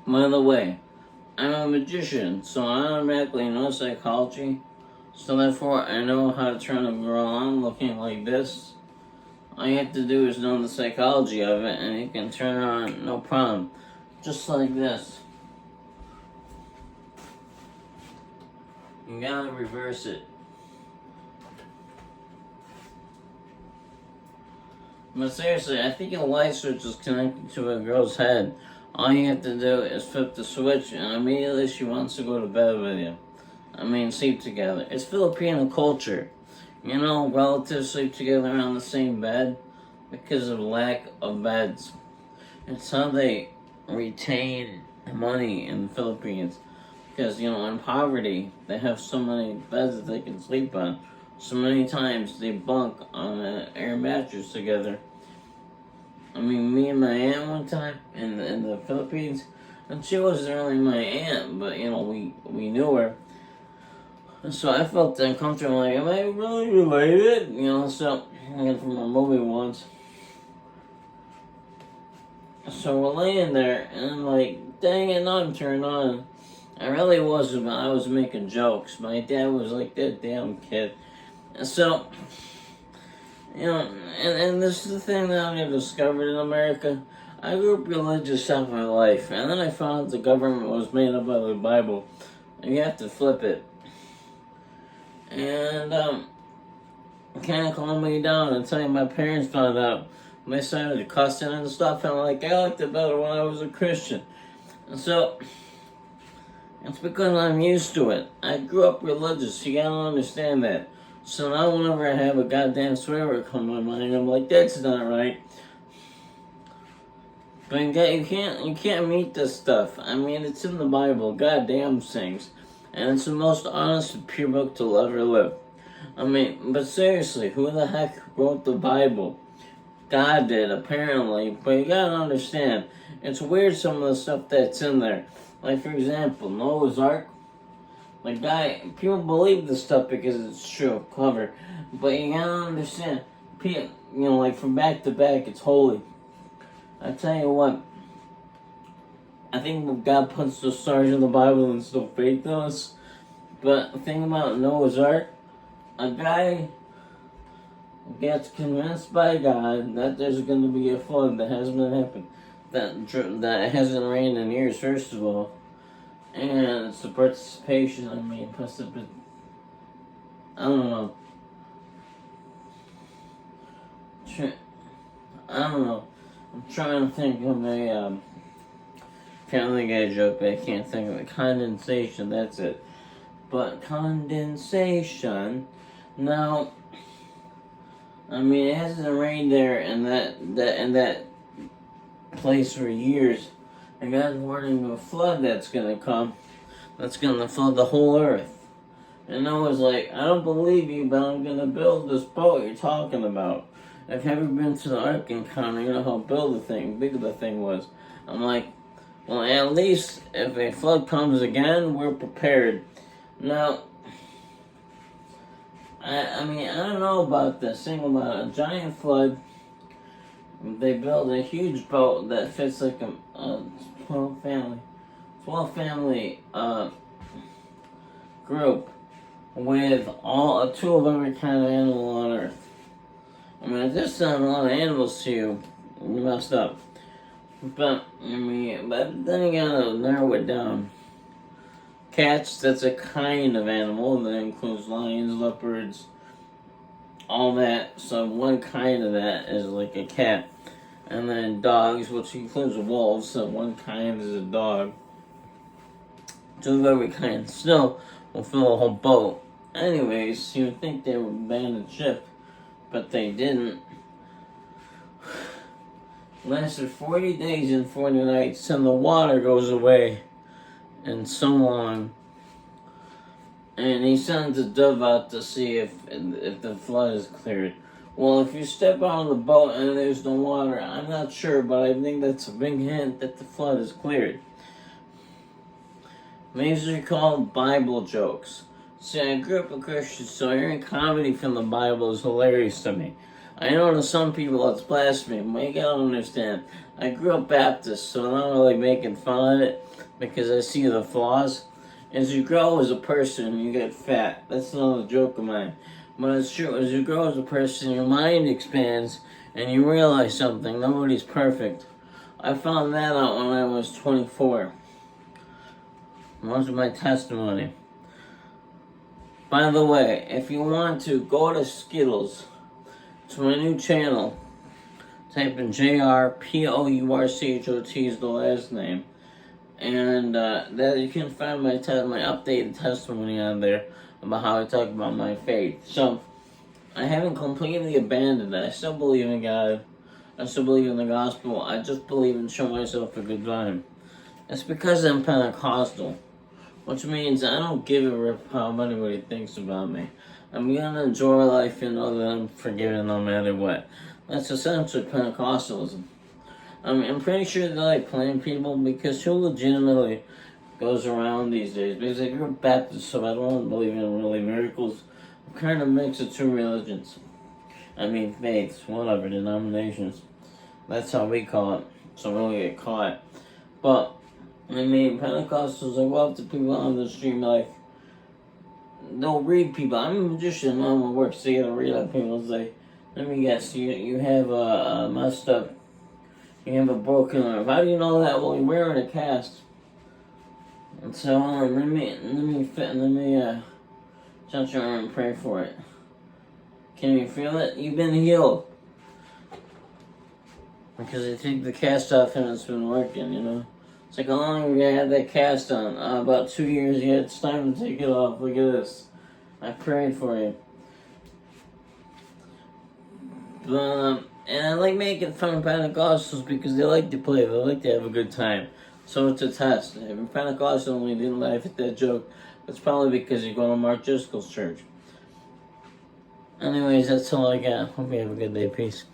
By the way, I'm a magician, so I automatically know psychology. So therefore, I know how to turn a girl on looking like this. All you have to do is know the psychology of it, and you can turn her on, no problem. Just like this. You gotta reverse it. But seriously, I think a light switch is connected to a girl's head. All you have to do is flip the switch, and immediately she wants to go to bed with you. Sleep together. It's Filipino culture. You know, relatives sleep together on the same bed because of lack of beds. It's how they retain money in the Philippines. Because, in poverty, they have so many beds that they can sleep on. So many times they bunk on an air mattress together. Me and my aunt one time in the Philippines, and she wasn't really my aunt, but we knew her. So I felt uncomfortable, like, am I really related? So I got from a movie once. So we're laying there, and I'm like, dang it, now I'm turned on. I really wasn't, but I was making jokes. My dad was like, that damn kid. So, and this is the thing that I've discovered in America. I grew up religious all my life, and then I found out the government was made up by the Bible, and you have to flip it. And, kind of calmed me down until my parents found out. They started cussing and stuff, and I'm like, I liked it better when I was a Christian. And so, it's because I'm used to it. I grew up religious, you gotta understand that. So now whenever I have a goddamn swear word come to my mind, I'm like, that's not right. But you can't meet this stuff. It's in the Bible, goddamn things. And it's the most honest and pure book to ever live. But seriously, who the heck wrote the Bible? God did, apparently. But you gotta understand, it's weird some of the stuff that's in there. Like, for example, Noah's Ark. People believe this stuff because it's true, clever. But you gotta understand, from back to back, it's holy. I tell you what, I think God puts the stars in the Bible and still fake those. But the thing about Noah's Ark, a guy gets convinced by God that there's going to be a flood that hasn't happened, that hasn't rained in years, first of all. And it's the participation, I don't know. I don't know. I'm trying to think of a Family Guy joke, but I can't think of it. Condensation, that's it. But condensation, now, it hasn't rained there in that place for years. And God's warning of a flood that's gonna come, that's gonna flood the whole earth. And I was like, I don't believe you, but I'm gonna build this boat you're talking about. If you've ever been to the Ark Encounter, you know how big the thing was. I'm like, well, at least if a flood comes again, we're prepared. Now, I don't know about this thing about a giant flood. They build a huge boat that fits like a 12 family group with two of every kind of animal on Earth. If this sounds a lot of animals to you, you messed up. But then you gotta narrow it down. Cats, that's a kind of animal that includes lions, leopards, all that. So one kind of that is like a cat. And then dogs, which includes wolves, so one kind is a dog. Two of every kind still will fill a whole boat. Anyways, you would think they would abandon ship, but they didn't. Lasted 40 days and 40 nights, and the water goes away. And so long. And he sends a dove out to see if the flood is cleared. Well, if you step out of the boat and there's no water, I'm not sure, but I think that's a big hint that the flood is cleared. These are called Bible jokes. See, I grew up a Christian, so hearing comedy from the Bible is hilarious to me. I know to some people it's blasphemy, but you gotta understand. I grew up Baptist, so I'm not really making fun of it because I see the flaws. As you grow as a person, you get fat. That's not a joke of mine. But it's true. As you grow as a person, your mind expands and you realize something. Nobody's perfect. I found that out when I was 24. Most of my testimony. By the way, if you want to, go to Skittles. To my new channel. Type in JRPOURCHOT is the last name. And that you can find my updated testimony on there about how I talk about my faith. So, I haven't completely abandoned it. I still believe in God. I still believe in the gospel. I just believe in showing myself a good time. It's because I'm Pentecostal. Which means I don't give a rip how anybody thinks about me. I'm gonna enjoy life and know that I'm forgiven no matter what. That's essentially Pentecostalism. I'm pretty sure they like playing people because who legitimately goes around these days? Because I grew up Baptist, so I don't believe in really miracles. I'm kind of mix of two religions. I mean, faiths, whatever, denominations. That's how we call it, so we don't get caught. But, I mean, Pentecostals, I go up to people on the street like, they'll read people. I'm a magician, I'm a work, so you gotta read on people and say, let me guess, you have a messed up, you have a broken arm. How do you know that? Well, you're wearing a cast. And so, let me touch your arm and pray for it. Can you feel it? You've been healed. Because they take the cast off and it's been working, you know. It's like, how long have you had that cast on? About 2 years. Yeah, it's time to take it off. Look at this. I prayed for you. And I like making fun of Pentecostals because they like to play. They like to have a good time. So it's a test. If you're Pentecostal and you didn't laugh at that joke, it's probably because you go to Mark Driscoll's church. Anyways, that's all I got. Hope you have a good day. Peace.